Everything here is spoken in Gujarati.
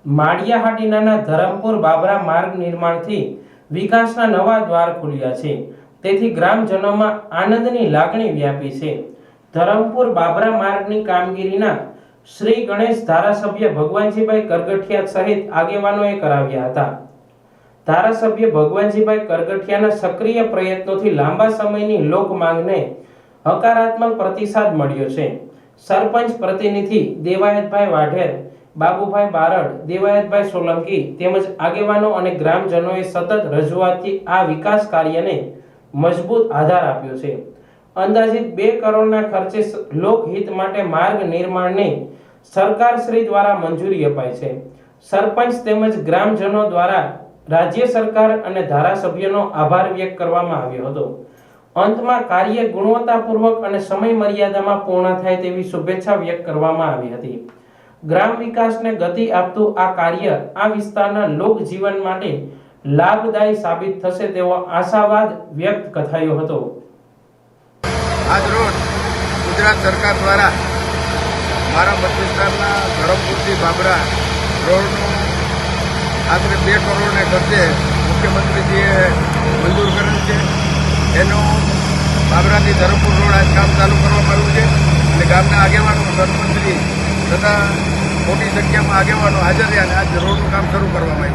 માળિયાહાટીના ધરમપુર બાબરા માર્ગ નિર્માણથી વિકાસના નવા દ્વાર ખુલ્યા છે, તેથી ગ્રામજનોમાં આનંદની લાગણી વ્યાપી છે। ધરમપુર બાબરા માર્ગની કામગીરીના શ્રી ગણેશ ધારાસભ્ય ભગવાનજીભાઈ કરગઠિયા સહિત આગેવાનોએ કરાવ્યા હતા। ધારાસભ્ય ભગવાનજીભાઈ કરગઠિયાના સક્રિય પ્રયત્નોથી લાંબા સમયની લોક માંગને હકારાત્મક પ્રતિસાદ મળ્યો છે। સરપંચ પ્રતિનિધિ દેવાયતભાઈ વાઢેર, બાબુભાઈ બારડ, દેવાયતભાઈ સોલંકી તેમજ આગેવાનો અને ગ્રામજનોએ સતત રજૂઆતથી આ વિકાસ કાર્યને મજબૂત આધાર આપ્યો છે। અંદાજિત 2 કરોડના ખર્ચે લોકહિત માટે માર્ગ નિર્માણને સરકાર શ્રી દ્વારા મંજૂરી અપાઈ છે। સરપંચ તેમજ ગ્રામજનો દ્વારા રાજ્ય સરકાર અને ધારાસભ્યનો આભાર વ્યક્ત કરવામાં આવ્યો હતો। અંતમાં કાર્ય ગુણવત્તાપૂર્વક અને સમય મર્યાદામાં પૂર્ણ થાય તેવી શુભેચ્છા વ્યક્ત કરવામાં આવી હતી। ગ્રામ વિકાસને ગતિ આપતું આ કાર્ય આ વિસ્તારના લોક જીવન માટે લાભદાયી સાબિત થશે તેવો આશાવાદ વ્યક્ત કથાયો હતો। આજ રોજ ગુજરાત સરકાર દ્વારા મારા મત વિસ્તારના ધરમપુરથી બાબરા રોડનું આશરે 2 કરોડને ખર્ચે મુખ્યમંત્રીજીએ મંજૂર કરેલ છે। એનું બાબરાથી ધરમપુર રોડ આજ કામ ચાલુ કરવામાં આવ્યું છે અને ગામના આગેવાનો, સરપંચશ્રી તથા મોટી સંખ્યામાં આગેવાનો હાજર રહ્યા અને આજ રોડનું કામ શરૂ કરવામાં આવ્યું।